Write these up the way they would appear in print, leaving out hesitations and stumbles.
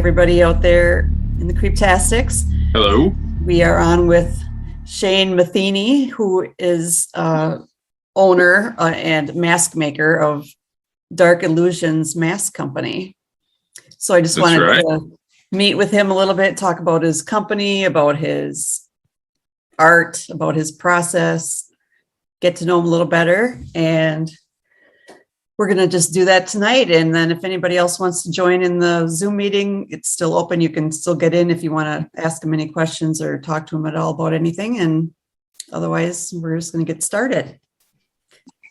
everybody out there in the creeptastics. Hello. We are on with Shane Metheny, who is owner and mask maker of Dark Illusions Mask Company. So I just wanted to meet with him a little bit, talk about his company, about his art, about his process, get to know him a little better. And we're going to just do that tonight. And then if anybody else wants to join in the Zoom meeting, it's still open. You can still get in if you want to ask him any questions or talk to him at all about anything. And otherwise, we're just going to get started.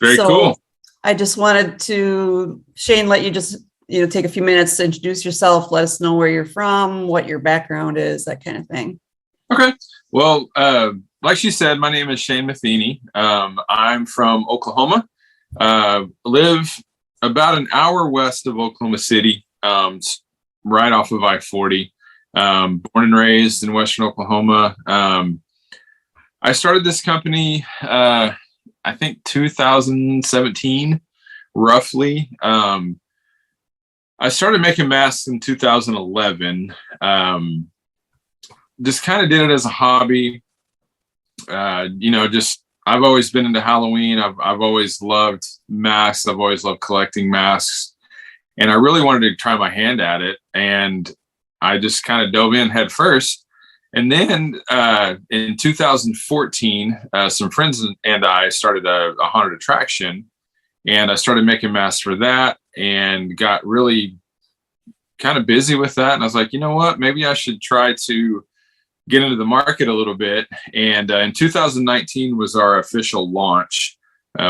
Very cool. I just wanted to, Shane, let you just, take a few minutes to introduce yourself. Let us know where you're from, what your background is, that kind of thing. Okay. Well, like she said, my name is Shane Metheny. I'm from Oklahoma. Live about an hour west of Oklahoma City, right off of I-40. Born and raised in Western Oklahoma. I started this company, I think 2017, roughly. I started making masks in 2011. Just kind of did it as a hobby. I've always been into Halloween. I've always loved masks. I've always loved collecting masks, and I really wanted to try my hand at it. And I just kind of dove in head first. And then in 2014, some friends and I started a haunted attraction, and I started making masks for that, and got really kind of busy with that. And I was like, you know what? Maybe I should try to get into the market a little bit. And in 2019 was our official launch.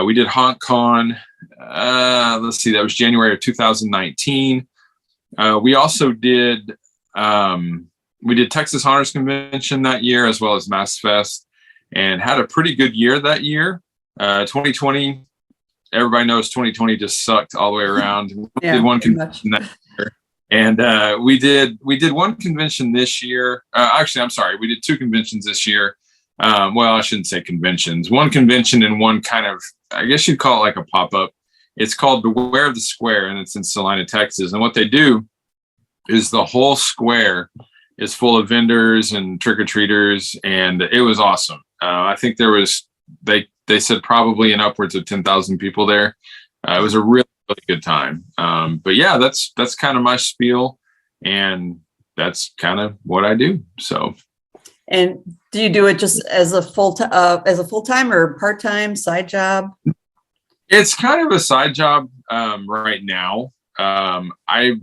We did HauntCon. That was January of 2019. We also did Texas Haunters Convention that year, as well as Mask Fest, and had a pretty good year that year. 2020, everybody knows 2020 just sucked all the way around. Yeah, did one convention that year. And we did one convention this year. Actually, I'm sorry. We did two conventions this year. Well, I shouldn't say conventions. One convention and one kind of, I guess you'd call it like a pop-up. It's called Beware of the Square, and it's in Salina, Texas. And what they do is the whole square is full of vendors and trick-or-treaters, and it was awesome. I think there was, they said probably in upwards of 10,000 people there. It was a really good time. But yeah, that's kind of my spiel, and that's kind of what I do. So. And do you do it just as a full-time or part-time side job? It's kind of a side job right now. I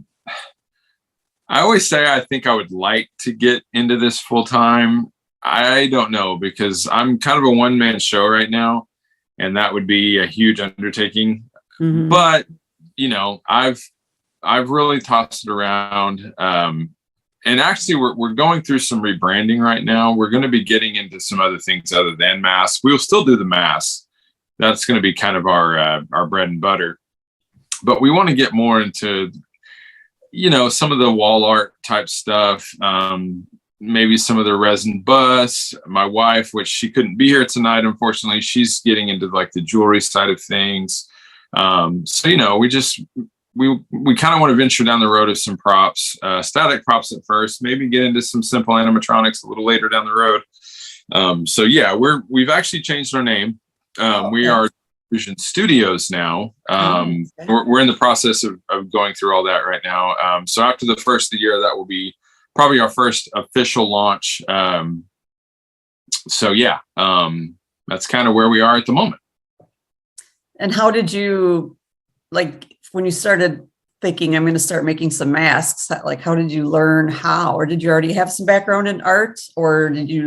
always say I think I would like to get into this full-time. I don't know, because I'm kind of a one-man show right now, and that would be a huge undertaking. Mm-hmm. But I've really tossed it around. And actually we're going through some rebranding right now. We're going to be getting into some other things other than masks. We'll still do the masks. That's going to be kind of our bread and butter. But we want to get more into, some of the wall art type stuff. Maybe some of the resin busts. My wife, which she couldn't be here tonight, unfortunately, she's getting into like the jewelry side of things. We kind of want to venture down the road of some props, static props at first, maybe get into some simple animatronics a little later down the road. We've actually changed our name. We are Vision Studios now. Okay. We're in the process of going through all that right now. So after the first of the year, that will be probably our first official launch. That's kind of where we are at the moment. And how did you, when you started thinking, I'm going to start making some masks, how did you learn how? Or did you already have some background in art? Or did you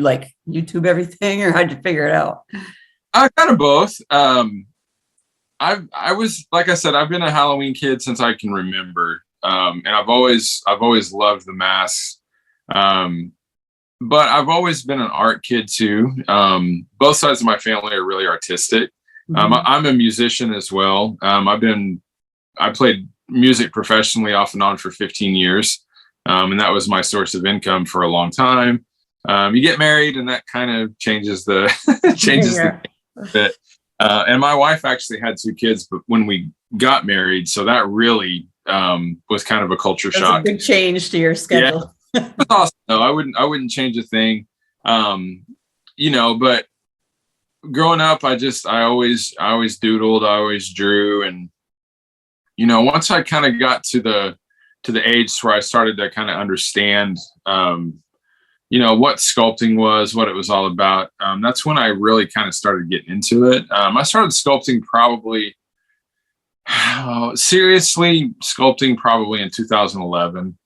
YouTube everything? Or how'd you figure it out? Kind of both. I was, like I said, I've been a Halloween kid since I can remember. And I've always loved the masks. But I've always been an art kid too. Both sides of my family are really artistic. Mm-hmm. I'm a musician as well. I played music professionally off and on for 15 years. And that was my source of income for a long time. You get married and that kind of changes the bit. And my wife actually had two kids, but when we got married, so that really was kind of a culture That's shock. a big change to your schedule. Yeah, it's awesome. No, I wouldn't change a thing. But growing up, I always doodled, I always drew. And, once I kind of got to the age where I started to kind of understand, what sculpting was, what it was all about. That's when I really kind of started getting into it. I started sculpting seriously sculpting probably in 2011.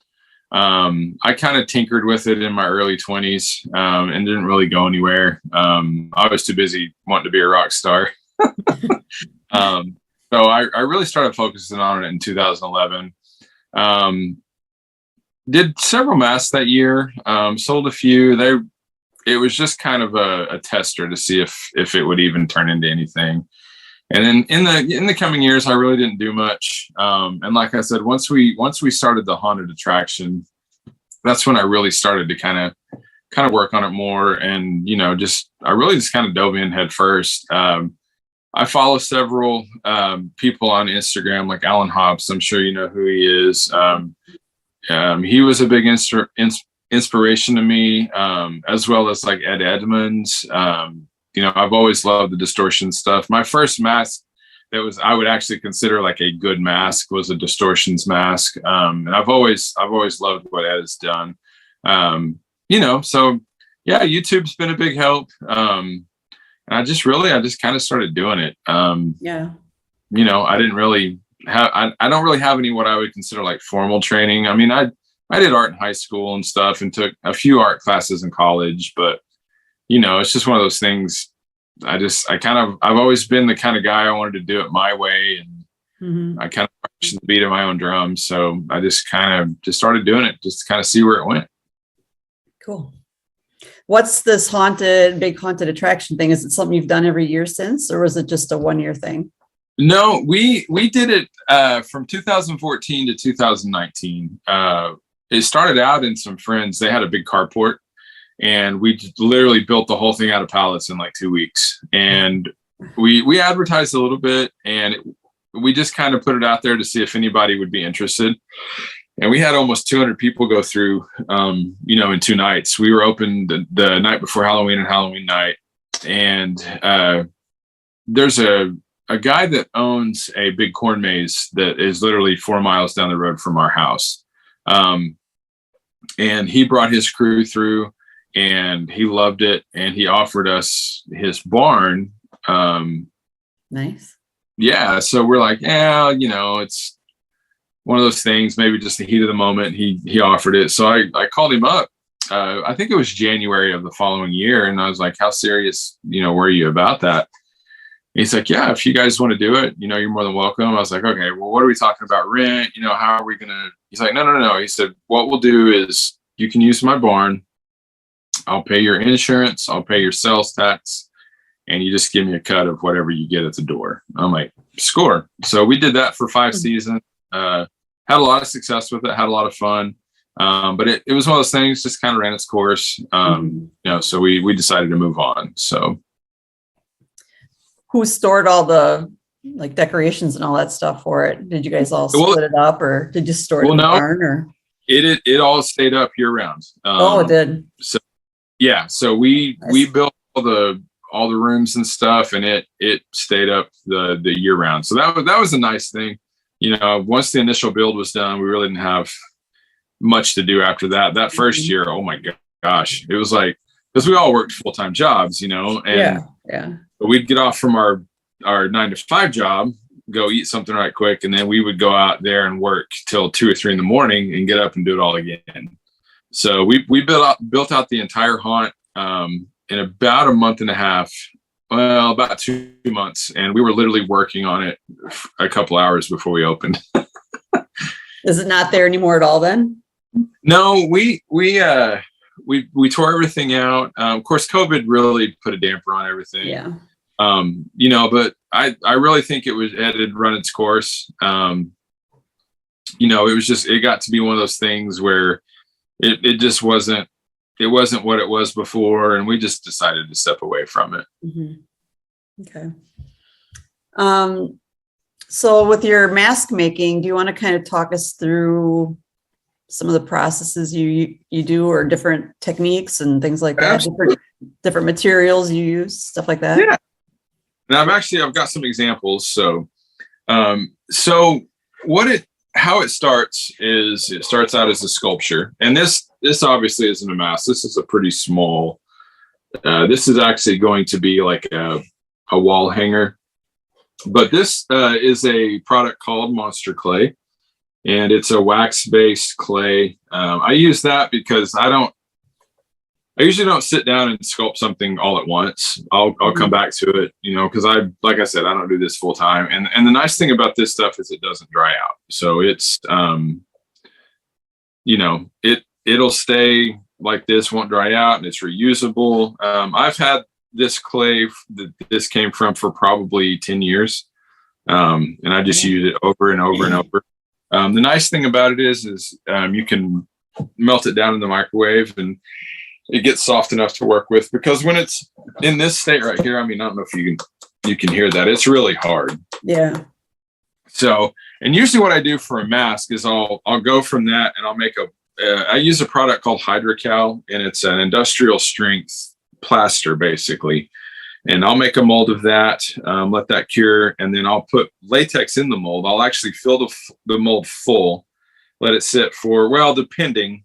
I kind of tinkered with it in my early 20s and didn't really go anywhere. I was too busy wanting to be a rock star. So I really started focusing on it in 2011. Did several masks that year, sold a few. It was just kind of a tester to see if it would even turn into anything. And then in the coming years, I really didn't do much. And like I said, once we started the haunted attraction, that's when I really started to kind of work on it more. And, I really just kind of dove in head first. I follow several people on Instagram, like Alan Hobbs. I'm sure you know who he is. He was a big inspiration to me, as well as like Ed Edmonds. I've always loved the distortion stuff. My first mask I would actually consider like a good mask was a distortions mask. And I've always loved what Ed has done. So yeah, YouTube's been a big help. And I just kind of started doing it. Yeah. I didn't really I don't really have any what I would consider like formal training. I mean, I did art in high school and stuff and took a few art classes in college, but it's just one of those things. I've always been the kind of guy I wanted to do it my way. And I kind of marched the beat of my own drum. So I just kind of just started doing it just to kind of see where it went. Cool. What's this big haunted attraction thing? Is it something you've done every year since, or was it just a 1 year thing? No, we did it from 2014 to 2019. It started out in some friends. They had a big carport, and we literally built the whole thing out of pallets in like 2 weeks. And we advertised a little bit, and we just kind of put it out there to see if anybody would be interested. And we had almost 200 people go through, in 2 nights. We were open the night before Halloween and Halloween night. And there's a guy that owns a big corn maze that is literally 4 miles down the road from our house. And he brought his crew through, and he loved it. And he offered us his barn. Nice. Yeah. So we're like, yeah, it's one of those things, maybe just the heat of the moment. He offered it. So I called him up. I think it was January of the following year. And I was like, how serious, were you about that? And he's like, yeah, if you guys want to do it, you're more than welcome. I was like, okay, well, what are we talking about? Rent? How are we going to? He's like, no. He said, what we'll do is you can use my barn. I'll pay your insurance. I'll pay your sales tax. And you just give me a cut of whatever you get at the door. I'm like, score. So we did that for 5 seasons. Had a lot of success with it. Had a lot of fun. But it was one of those things, just kind of ran its course. So we decided to move on. So. Who stored all the like decorations and all that stuff for it? Did you guys all split it up, or did you store it in the barn? Or it all stayed up year round. It did. So yeah, so we built all the rooms and stuff, and it stayed up the year round. So that was a nice thing. Once the initial build was done, we really didn't have much to do after that. That first year, oh my gosh, it was like, because we all worked full-time jobs, and yeah. We'd get off from our 9-to-5 job, go eat something right quick, and then we would go out there and work till 2 or 3 in the morning and get up and do it all again. So we built out the entire haunt in about a month and a half, well, about 2 months, and we were literally working on it a couple hours before we opened. Is it not there anymore at all then? No, we tore everything out. Of course, COVID really put a damper on everything. Yeah. But I really think it had run its course. It got to be one of those things where it just wasn't what it was before. And we just decided to step away from it. Mm-hmm. Okay. So with your mask making, do you want to kind of talk us through some of the processes you do, or different techniques and things like that? Different materials you use, stuff like that? Yeah. Now I've got some examples. So, how it starts is it starts out as a sculpture, and this obviously isn't a mask. This is a pretty small. This is actually going to be like a wall hanger, but this is a product called Monster Clay, and it's a wax-based clay. I use that because I usually don't sit down and sculpt something all at once. I'll come back to it, because like I said, I don't do this full time. And the nice thing about this stuff is it doesn't dry out. So it's, it'll stay like this, won't dry out, and it's reusable. I've had this clay that this came from for probably 10 years. And I just use it over and over and over. The nice thing about it is you can melt it down in the microwave and it gets soft enough to work with, because when it's in this state right here, I don't know if you can hear that. It's really hard. Yeah. So, and usually what I do for a mask is I'll go from that and I'll make I use a product called Hydrocal, and it's an industrial strength plaster basically. And I'll make a mold of that, let that cure, and then I'll put latex in the mold. I'll actually fill the mold full, let it sit for, depending,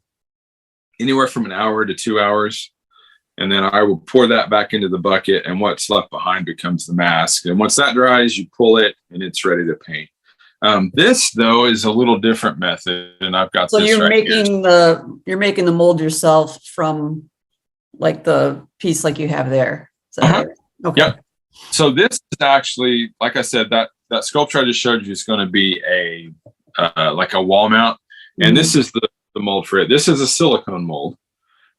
anywhere from an hour to 2 hours. And then I will pour that back into the bucket, and what's left behind becomes the mask. And once that dries, you pull it and it's ready to paint. This though is a little different method, and I've got this you're right making here. You're making the mold yourself from like the piece like you have there. Is that right? Okay. Yep. So this is actually, like I said, that sculpture I just showed you is going to be like a wall mount, and this is the mold for it. This is a silicone mold.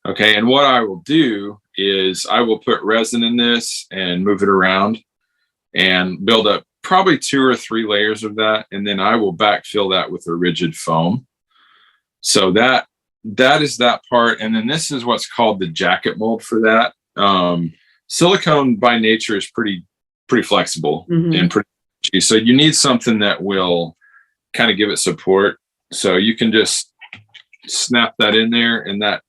Okay. And what I will do is I will put resin in this and move it around and build up probably 2 or 3 layers of that. And then I will backfill that with a rigid foam. So that is that part. And then this is what's called the jacket mold for that. Silicone by nature is pretty flexible and pretty cheap. So you need something that will kind of give it support. So you can just snap that in there, and that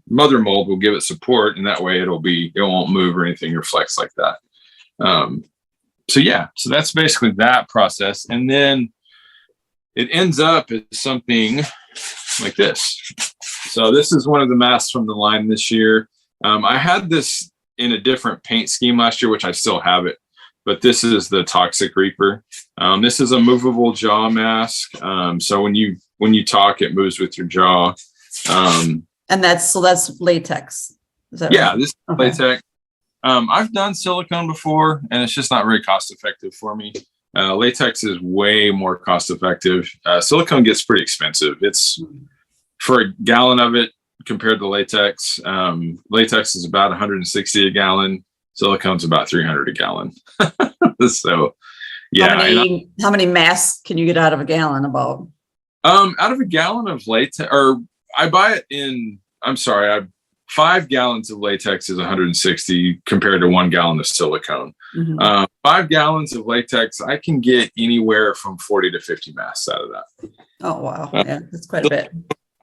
mother mold will give it support, and that way it won't move or anything or flex like that. So that's basically that process, and then it ends up as something like this. So this is one of the masks from the line this year. I had this in a different paint scheme last year, which I still have it, but this is the Toxic Reaper. This is a movable jaw mask. So when you talk, it moves with your jaw. And that's latex. Is that yeah, right? this is latex. I've done silicone before, and it's just not very cost effective for me. Latex is way more cost effective. Silicone gets pretty expensive. It's for a gallon of it compared to latex. Latex is about 160 a gallon. Silicone's about 300 a gallon. So, yeah. How many masks can you get out of a gallon about? Out of a gallon of latex, or I buy it in, 5 gallons of latex is 160 compared to 1 gallon of silicone. 5 gallons of latex, I can get anywhere from 40 to 50 masks out of that. Oh, wow. Yeah, that's quite a bit.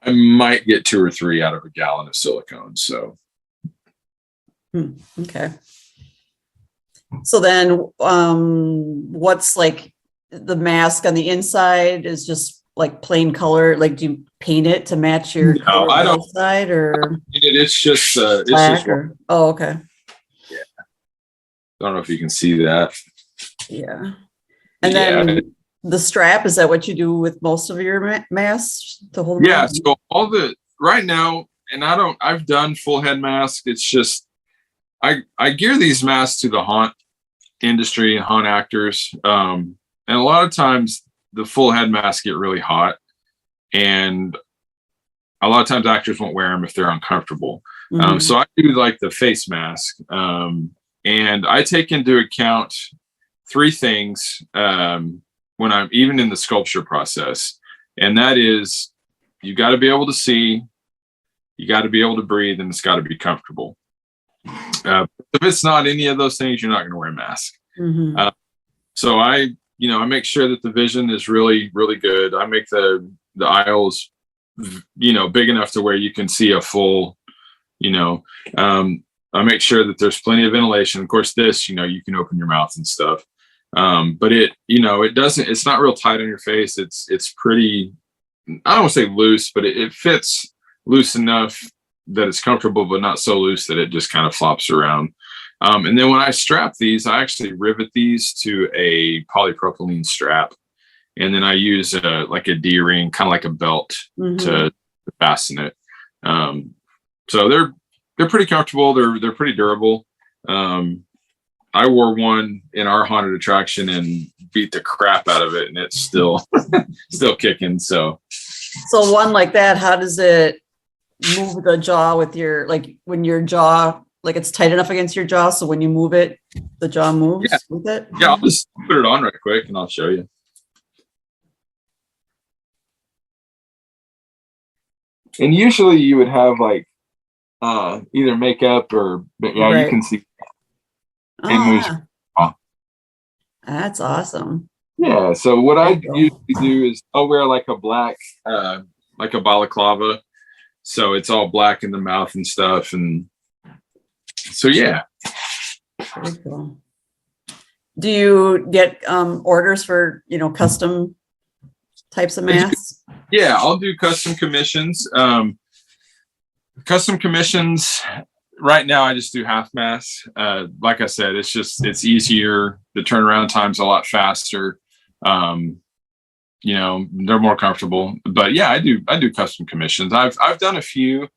I might get 2 or 3 out of a gallon of silicone. So. Okay. So then what's like the mask on the inside is just like plain color? Like, do you paint it to match your color I don't outside, or it's just oh, okay. Yeah. Don't know if you can see that. Yeah. And then the strap, is that what you do with most of your masks to hold? Yeah. So right now, and I've done full head mask. It's just, I gear these masks to the haunt industry and haunt actors. And a lot of times the full head masks get really hot, and a lot of times actors won't wear them if they're uncomfortable. So I do like the face mask. And I take into account 3 things when I'm even in the sculpture process. And that is, you got to be able to see, you got to be able to breathe, and it's got to be comfortable. If it's not any of those things, you're not going to wear a mask. So I I make sure that the vision is really, really good. I make the aisles, big enough to where you can see a full, I make sure that there's plenty of ventilation. Of course, this, you can open your mouth and stuff. But it's not real tight on your face. It's pretty, I don't want to say loose, but it fits loose enough that it's comfortable, but not so loose that it just kind of flops around. And then when I strap these, I actually rivet these to a polypropylene strap. And then I use a D-ring, kind of like a belt, to fasten it. So they're pretty comfortable. They're pretty durable. I wore one in our haunted attraction and beat the crap out of it, and it's still kicking. So one like that, how does it move the jaw with your, when your jaw, it's tight enough against your jaw, so when you move it, the jaw moves with it? Yeah, I'll just put it on right quick and I'll show you. And usually you would have either makeup or, Right. You can see it moves. That's awesome. Yeah. So what I usually do is I'll wear a black, like a balaclava. So it's all black in the mouth and stuff. And so, yeah. Very cool. Do you get orders for, custom types of masks? Yeah, I'll do custom commissions. Custom commissions. Right now, I just do half masks. Like I said, it's easier. The turnaround time's a lot faster. They're more comfortable. But yeah, I do custom commissions. I've done a few.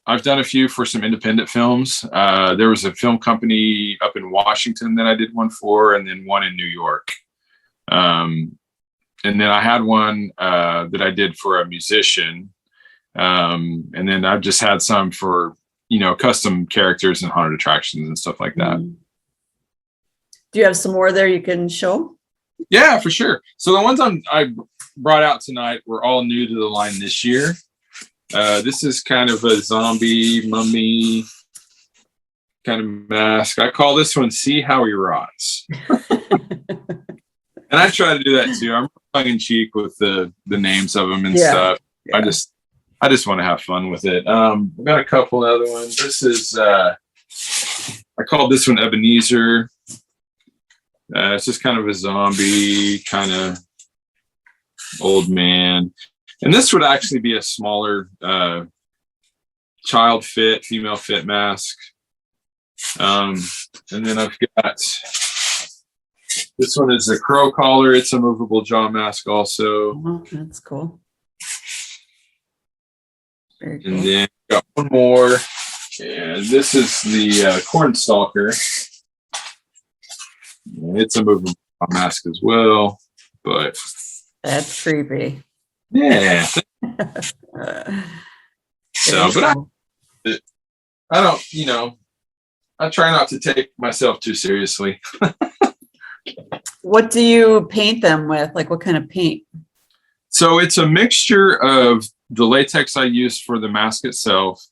I've done a few for some independent films. There was a film company up in Washington that I did one for, and then one in New York. And then I had one that I did for a musician. And then I've just had some for, custom characters and haunted attractions and stuff like that. Do you have some more there you can show? Yeah, for sure. So the ones I brought out tonight were all new to the line this year. This is kind of a zombie mummy kind of mask. I call this one "See How He Rots." And I try to do that too. I'm tongue in cheek with the names of them and stuff. Yeah. I just want to have fun with it. We've got a couple other ones. This is I called this one Ebenezer. It's just kind of a zombie kind of old man. And this would actually be a smaller child fit, female fit mask. And then I've got this one is a crow collar. It's a movable jaw mask also. Oh, that's cool. Very cool. And then got one more. And this is the corn stalker. It's a movable jaw mask as well. But that's creepy. Yeah. So, but I don't, I try not to take myself too seriously. What do you paint them with? What kind of paint? So it's a mixture of the latex I use for the mask itself,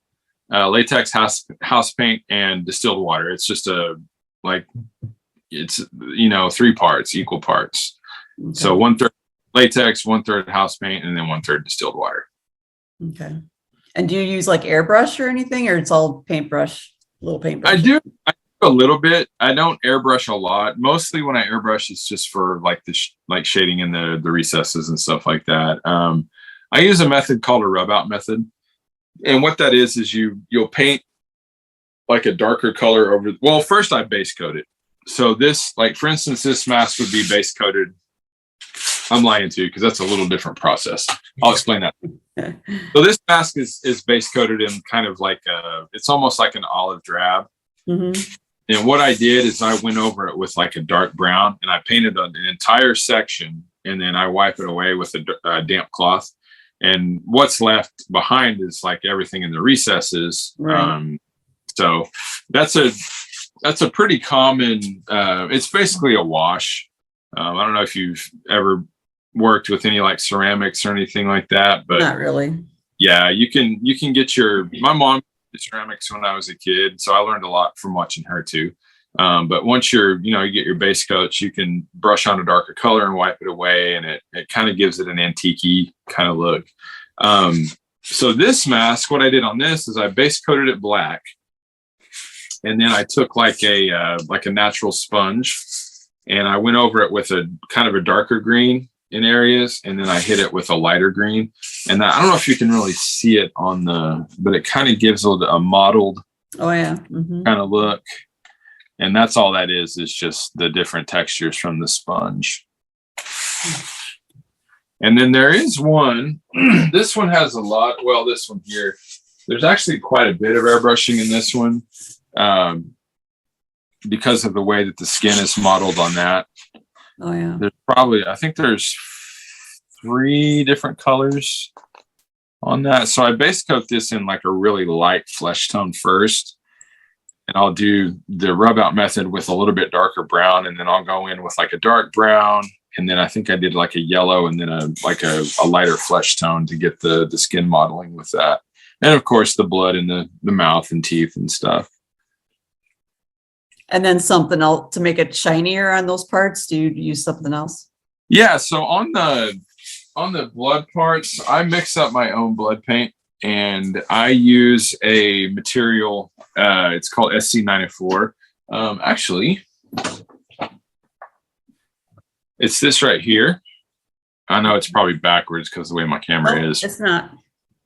latex house paint, and distilled water. It's just it's 3 parts, equal parts. Okay. So 1/3 latex, 1/3 house paint, and then 1/3 distilled water. Okay. And do you use airbrush or anything, or it's all paintbrush, little paintbrush? I do a little bit. I don't airbrush a lot. Mostly when I airbrush, it's just for the shading in the recesses and stuff like that. I use a method called a rub out method. And what that is you'll paint a darker color over. Well, first I base coat it. So this, for instance, this mask would be base coated. I'm lying to you because that's a little different process. I'll explain that. So this mask is base coated in kind of it's almost like an olive drab. Mm-hmm. And what I did is I went over it with a dark brown, and I painted an entire section, and then I wipe it away with a damp cloth. And what's left behind is everything in the recesses. Right. So that's a pretty common. It's basically a wash. I don't know if you've ever worked with any ceramics or anything like that, but not really. Yeah, you can get my mom did ceramics when I was a kid, so I learned a lot from watching her too. But once you get your base coats, you can brush on a darker color and wipe it away, and it kind of gives it an antique-y kind of look. So this mask, what I did on this is I base coated it black, and then I took like a natural sponge, and I went over it with a kind of a darker green in areas, and then I hit it with a lighter green. And I don't know if you can really see it but it kind of gives a mottled kind of look. And that's all that is just the different textures from the sponge. And then there is one, this one has a lot, well, this one here, there's actually quite a bit of airbrushing in this one, because of the way that the skin is modeled on that. Oh yeah. I think there's 3 different colors on that. So I base coat this in like a really light flesh tone first. And I'll do the rub out method with a little bit darker brown, and then I'll go in with like a dark brown, and then I think I did like a yellow, and then a lighter flesh tone to get the skin modeling with that, and of course the blood in the mouth and teeth and stuff. And then something else to make it shinier on those parts. Do you use something else? Yeah. So on the blood parts, I mix up my own blood paint. And I use a material, it's called SC904. Actually, it's this right here. I know it's probably backwards because of the way my camera is. It's not.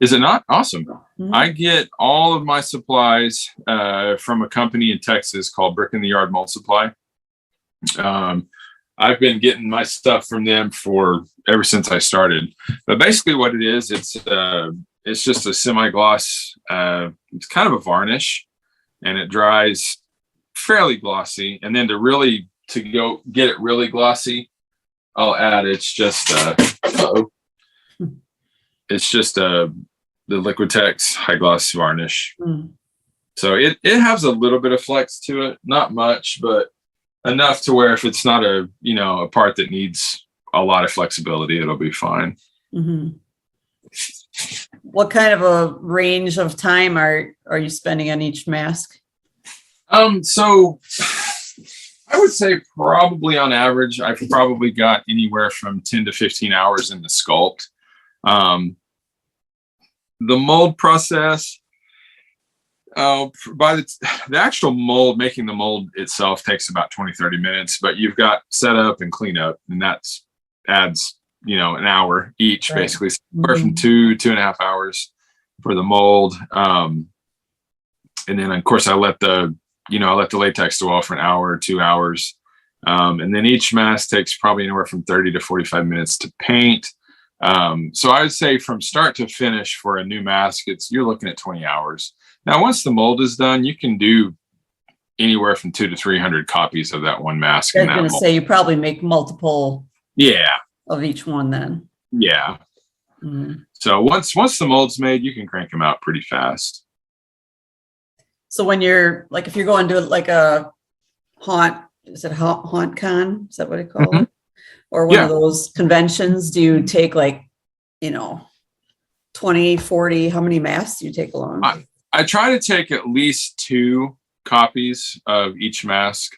Is it not? Awesome. Mm-hmm. I get all of my supplies from a company in Texas called Brick in the Yard Mold Supply. I've been getting my stuff from them ever since I started. But basically what it is, it's just a semi-gloss. It's kind of a varnish, and it dries fairly glossy. And then to go get it really glossy, I'll add it's just the Liquitex high gloss varnish. So it has a little bit of flex to it, not much, but enough to where if it's not a part that needs a lot of flexibility, it'll be fine. What kind of a range of time are you spending on each mask? So I would say probably on average, I've probably got anywhere from 10 to 15 hours in the sculpt. The mold process, by the actual mold, making the mold itself takes about 20-30 minutes, but you've got setup and cleanup, and that adds an hour each, right. Basically somewhere from 2.5 hours for the mold. And then of course I let the latex dwell for an hour or 2 hours. And then each mask takes probably anywhere from 30 to 45 minutes to paint. So I would say from start to finish for a new mask, you're looking at 20 hours. Now, once the mold is done, you can do anywhere from 200 to 300 copies of that one mask. I was going to say you probably make multiple. Yeah. Of each one then. Yeah. So once the mold's made, you can crank them out pretty fast. So when you're like, if you're going to like a haunt con? Is that what it called? Or one of those conventions, do you take 20, 40, how many masks do you take along? I try to take at least 2 copies of each mask.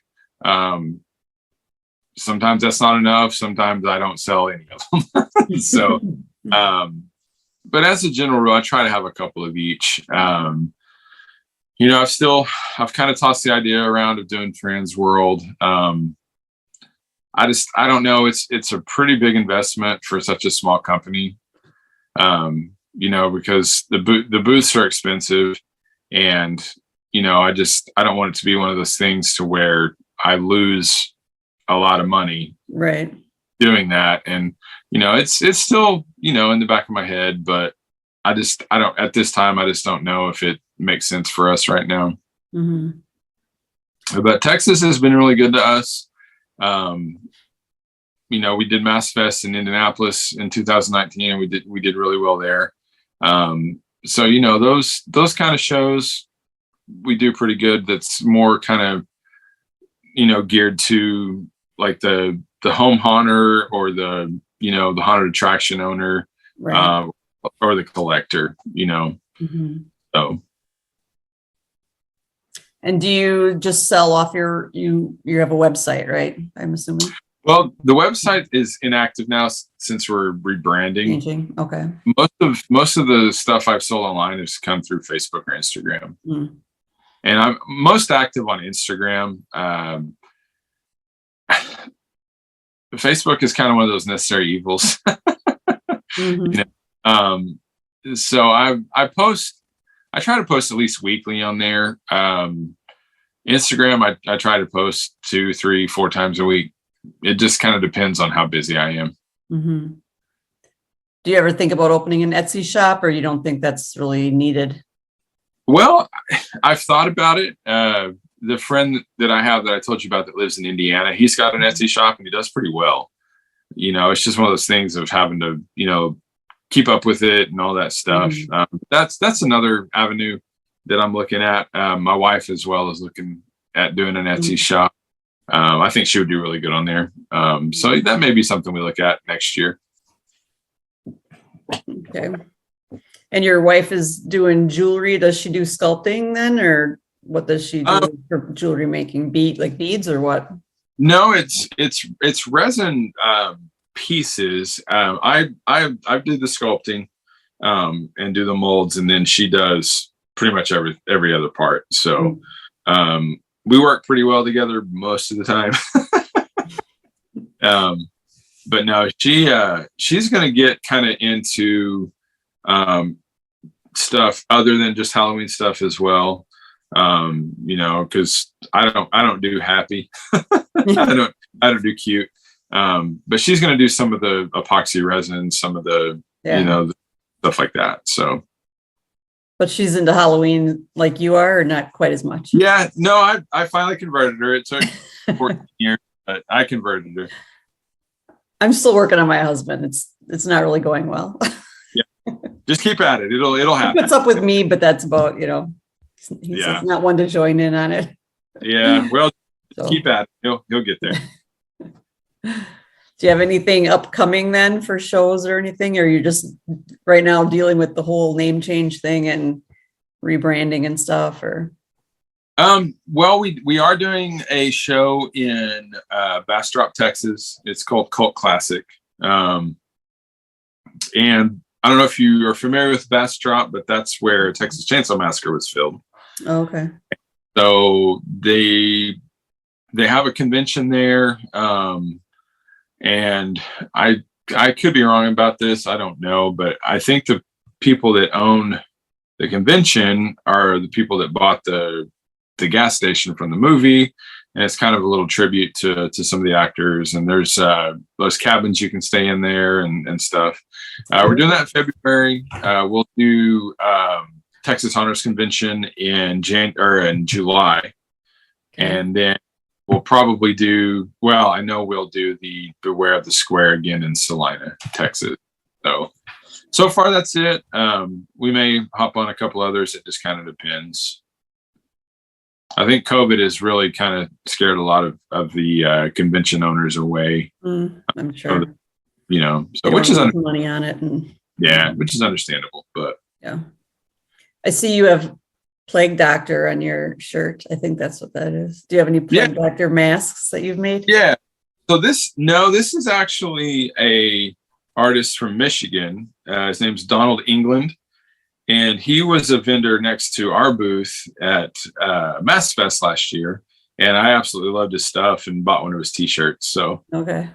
Sometimes that's not enough. Sometimes I don't sell any of them. So, but as a general rule, I try to have a couple of each. I've kind of tossed the idea around of doing Trans World. I don't know. It's a pretty big investment for such a small company. Because the booths are expensive, and I don't want it to be one of those things to where I lose a lot of money doing that. And it's still in the back of my head, but I don't at this time, I just don't know if it makes sense for us right now. But Texas has been really good to us. We did Mass Fest in Indianapolis in 2019, and we did really well there. So those kind of shows we do pretty good. That's more kind of geared to like the home haunter or the haunted attraction owner, or the collector. So. And do you just sell off you have a website, right? I'm assuming. Well, the website is inactive now since we're rebranding. Changing. Okay. Most of the stuff I've sold online has come through Facebook or Instagram. Mm. And I'm most active on Instagram. Facebook is kind of one of those necessary evils. Mm-hmm. You know? So I try to post at least weekly on there. Instagram, I try to post 2, 3, 4 times a week. It just kind of depends on how busy I am. Mm-hmm. Do you ever think about opening an Etsy shop, or you don't think that's really needed? Well, I've thought about it. The friend that I have that I told you about that lives in Indiana, he's got an Etsy shop and he does pretty well. You know, it's just one of those things of having to, you know, keep up with it and all that stuff. Mm-hmm. That's another avenue that I'm looking at. My wife as well is looking at doing an Etsy shop. I think she would do really good on there. So that may be something we look at next year. Okay. And your wife is doing jewelry. Does she do sculpting then, or what does she do for jewelry making? Beads or what? No, it's resin pieces. I did the sculpting and do the molds, and then she does pretty much every other part. So we work pretty well together most of the time. But no, she's going to get kind of into stuff other than just Halloween stuff as well. You know, because I don't do happy. I don't do cute. But she's going to do some of the epoxy resin, some of the you know, stuff like that. So. But she's into Halloween like you are, or not quite as much? Yeah, no, I finally converted her. It took 14 years, but I converted her. I'm still working on my husband. It's not really going well. Yeah, just keep at it. It'll happen. He puts up with me, but that's about, you know, he's not one to join in on it. Yeah, well, keep at it. He'll get there. Do you have anything upcoming then for shows or anything? Or you're just right now dealing with the whole name change thing and rebranding and stuff? Or well, we are doing a show in Bastrop, Texas. It's called Cult Classic. And I don't know if you are familiar with Bastrop, but that's where Texas Chainsaw Massacre was filmed. Oh, okay. So they have a convention there. And I could be wrong about this. I don't know, but I think the people that own the convention are the people that bought the gas station from the movie. And it's kind of a little tribute to some of the actors. And there's those cabins you can stay in there and stuff. We're doing that in February. We'll do Texas Honors Convention in July. Okay. And then we'll probably do, well, I know we'll do the Beware of the Square again in Salina, Texas. So far that's it. We may hop on a couple others. It just kind of depends. I think COVID has really kind of scared a lot of the convention owners away. I'm sure. So, you know, so which is money on it, and which is understandable. But yeah, I see you have Plague Doctor on your shirt. I think that's what that is. Do you have any Plague Doctor masks that you've made? Yeah. So this is actually a artist from Michigan. His name's Donald England. And he was a vendor next to our booth at Mass Fest last year. And I absolutely loved his stuff and bought one of his t-shirts. So okay.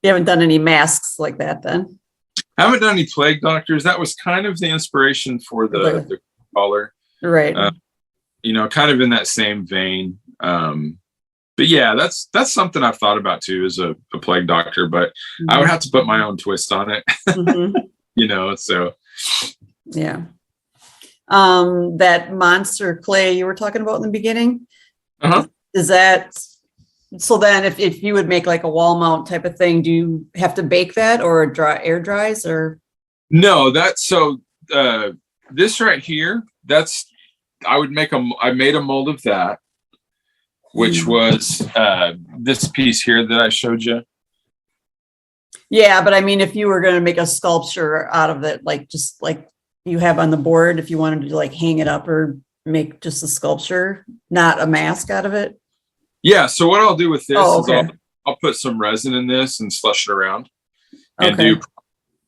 You haven't done any masks like that then? I haven't done any Plague Doctors. That was kind of the inspiration for the collar. Right. You know, kind of in that same vein. But yeah, that's something I've thought about too, as a Plague Doctor, but I would have to put my own twist on it. You know, so yeah. That monster clay you were talking about in the beginning. Is that so? Then, if you would make like a wall mount type of thing, do you have to bake that or air dries or? No, that's so. This right here, I made a mold of that, which was this piece here that I showed you. Yeah, but I mean, if you were going to make a sculpture out of it, like just like you have on the board, if you wanted to like hang it up or make just a sculpture, not a mask out of it? Yeah. So what I'll do with this Oh, is okay. I'll put some resin in this and slush it around and Okay.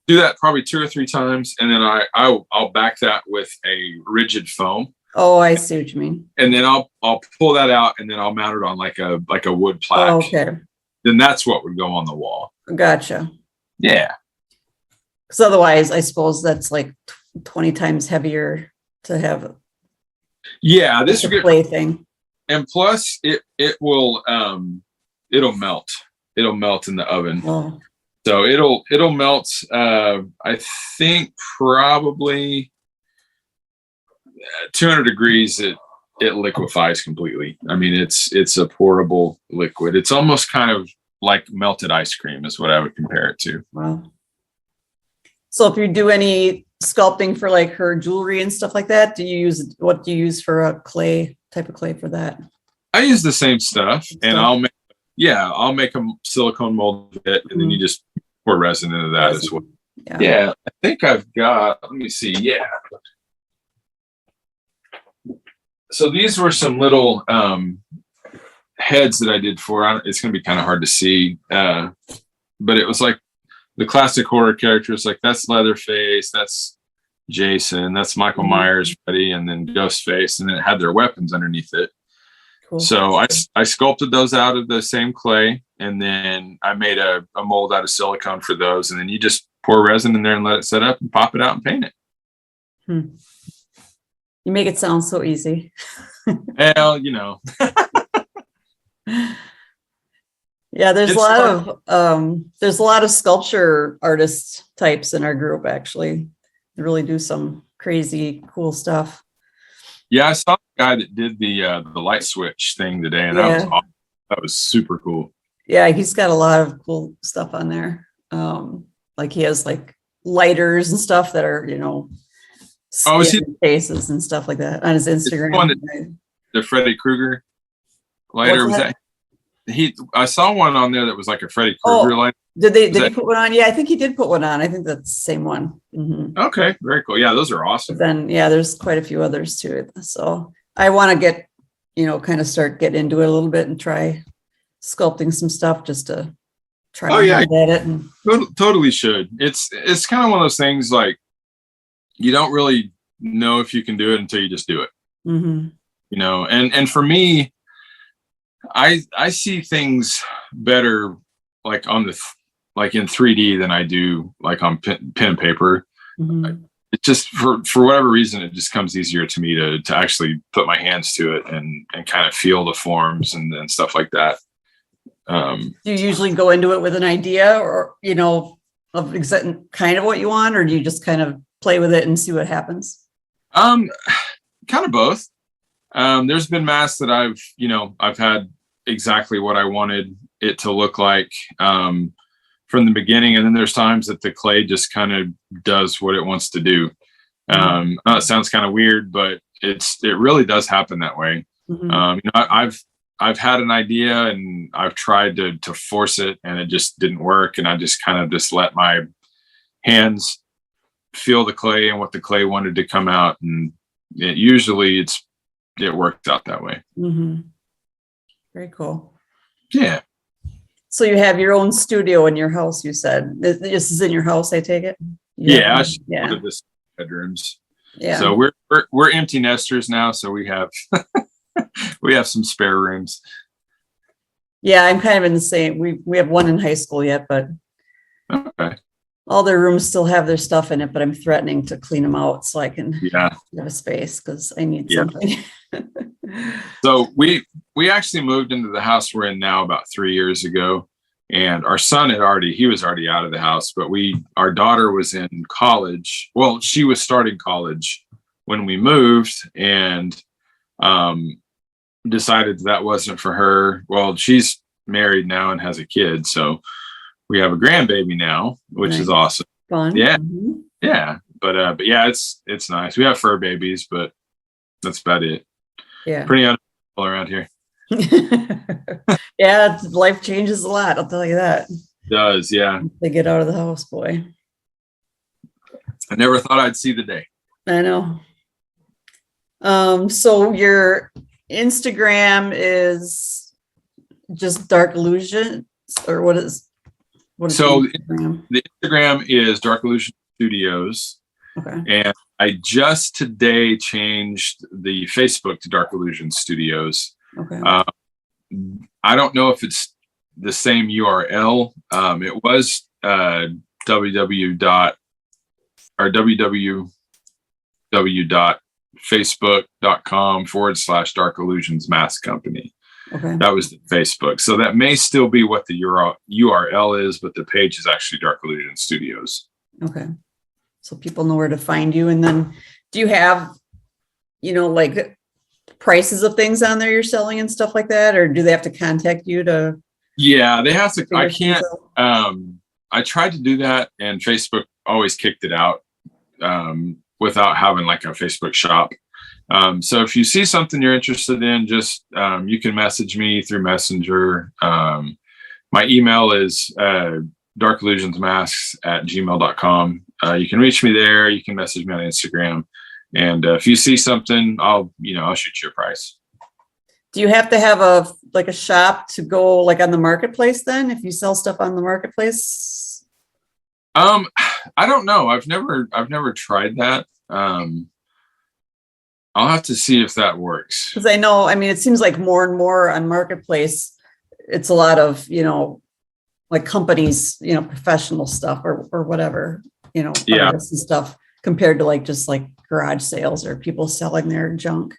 do that probably 2 or 3 times. And then I'll back that with a rigid foam. Oh, I see what you mean. And then I'll pull that out and then I'll mount it on like a wood plaque. Oh, okay. Then that's what would go on the wall. Gotcha. Yeah. Because otherwise, I suppose that's like 20 times heavier to have Yeah. This a will get, clay thing. and plus it will it'll melt. It'll melt in the oven. Oh, So it'll melt I think probably 200 degrees it liquefies completely. I mean it's a pourable liquid. It's almost kind of like melted ice cream is what I would compare it to. wow. So if you do any sculpting for like her jewelry and stuff like that, what do you use for a type of clay for that? I use the same stuff and I'll make a silicone mold of it and then you just pour resin into that as well. Yeah, I think I've got, let me see. Yeah. So these were some little heads that I did for, it's going to be kind of hard to see, but it was like the classic horror characters, like that's Leatherface, that's Jason, that's Michael Myers, Freddy, and then Ghostface, and then it had their weapons underneath it. Cool. So I sculpted those out of the same clay, and then I made a mold out of silicone for those, and then you just pour resin in there and let it set up and pop it out and paint it. You make it sound so easy. Well, you know. Yeah, there's a lot of sculpture artist types in our group, actually. They really do some crazy cool stuff. Yeah, I saw the guy that did the light switch thing today, and that was awesome. That was super cool. Yeah, he's got a lot of cool stuff on there. Like he has like lighters and stuff that are, faces and stuff like that on his Instagram. The Freddy Krueger lighter was that? I saw one on there that was like a Freddy Krueger lighter. Did he put one on? Yeah, I think he did put one on. I think that's the same one. Mm-hmm. Okay, very cool. Yeah, those are awesome. But then, there's quite a few others too. So I want to get, kind of start getting into it a little bit and try sculpting some stuff just to try at it. And totally should. It's kind of one of those things like you don't really know if you can do it until you just do it. Mm-hmm. And for me, I see things better like like in 3D than I do like on pen and paper. Mm-hmm. It just for whatever reason it just comes easier to me to actually put my hands to it and kind of feel the forms and stuff like that. Do you usually go into it with an idea or of exactly kind of what you want, or do you just kind of play with it and see what happens? Kind of both. There's been masks that I've had exactly what I wanted it to look like from the beginning, and then there's times that the clay just kind of does what it wants to do. It sounds kind of weird, but it really does happen that way. Mm-hmm. I've had an idea and I've tried to force it and it just didn't work, and I just kind of just let my hands feel the clay and what the clay wanted to come out, and it worked out that way. Mm-hmm. Very cool. Yeah. So you have your own studio in your house, you said. This is in your house, I take it? Yeah. One of the bedrooms. Yeah. So we're empty nesters now, so we have we have some spare rooms. Yeah, I'm kind of in the same. We have one in high school yet, but okay. All their rooms still have their stuff in it, but I'm threatening to clean them out so I can have a space because I need something. So we actually moved into the house we're in now about 3 years ago, and our son he was already out of the house, but our daughter was in college. Well, she was starting college when we moved, and decided that wasn't for her. Well, she's married now and has a kid, so we have a grandbaby now, which is awesome. Fun. Yeah. Mm-hmm. Yeah. But yeah, it's nice. We have fur babies, but that's about it. Yeah. Pretty uneventful around here. Yeah. Life changes a lot. I'll tell you that. It does. Yeah. They get out of the house, boy. I never thought I'd see the day. I know. So your Instagram is just Dark Illusions, or what is So the Instagram? the Instagram is Dark Illusion Studios. Okay. And I just today changed the Facebook to Dark Illusion Studios. Okay. I don't know if it's the same URL. It was www.facebook.com/Dark Illusions Mask Company. Okay. That was the Facebook. So that may still be what the URL is, but the page is actually Dark Illusion Studios. Okay. So people know where to find you. And then do you have, like prices of things on there you're selling and stuff like that? Or do they have to contact you to? Yeah, they have to. I can't. out? I tried to do that, and Facebook always kicked it out without having like a Facebook shop. So if you see something you're interested in, just you can message me through Messenger. My email is darkillusionsmasks@gmail.com. You can reach me there. You can message me on Instagram. And if you see something, I'll shoot you a price. Do you have to have a shop to go like on the marketplace then, if you sell stuff on the marketplace? I don't know. I've never tried that. I'll have to see if that works. Because I know, it seems like more and more on marketplace, it's a lot of, like companies, professional stuff or whatever, Yeah. artists and stuff, compared to just garage sales or people selling their junk.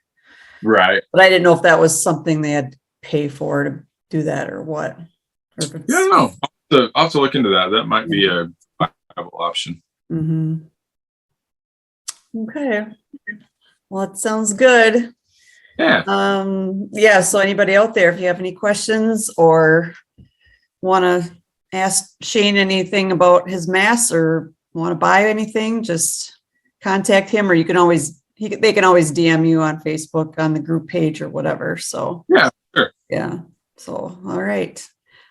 Right. But I didn't know if that was something they had to pay for to do that or what. Or if it's, Yeah, no. I'll have to look into that. That might be a viable option. Mm-hmm. Okay. Well, it sounds good. Yeah. Yeah. So anybody out there, if you have any questions or want to ask Shane anything about his mask or want to buy anything, just contact him, or you can always, they can always DM you on Facebook on the group page or whatever. So Yeah, sure. Yeah. So, all right.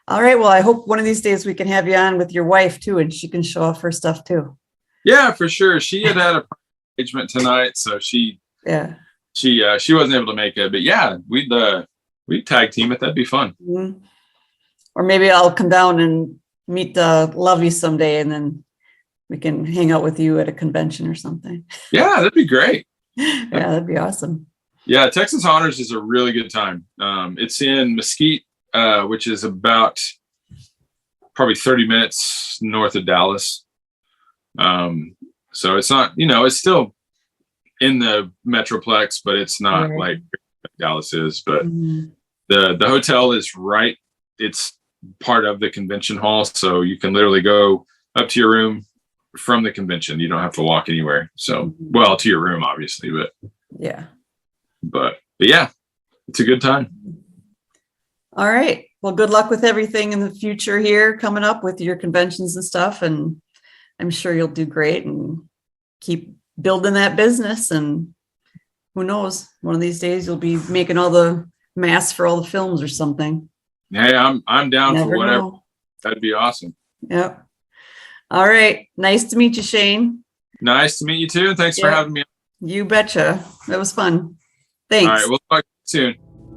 All right. Well, I hope one of these days we can have you on with your wife too, and she can show off her stuff too. Yeah, for sure. She had a engagement tonight, so she wasn't able to make it. But yeah, we'd tag team it. That'd be fun. Mm-hmm. Or maybe I'll come down and meet Lovey someday, and then we can hang out with you at a convention or something. Yeah, that'd be great. Yeah, that'd be awesome. Yeah, Texas Honors is a really good time. It's in Mesquite, which is about probably 30 minutes north of Dallas. So it's not, it's still in the Metroplex, but it's not like Dallas is. But the hotel is right. It's part of the convention hall. So you can literally go up to your room from the convention. You don't have to walk anywhere. So, well, to your room, obviously, but yeah. But yeah, it's a good time. All right. Well, good luck with everything in the future here coming up with your conventions and stuff. And I'm sure you'll do great and keep building that business. And who knows, one of these days you'll be making all the masks for all the films or something. Hey, I'm down for whatever. Know. That'd be awesome. Yep. All right. Nice to meet you, Shane. Nice to meet you too. Thanks for having me. You betcha. That was fun. Thanks. All right. We'll talk soon.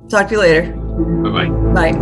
Talk to you later. Bye-bye. Bye.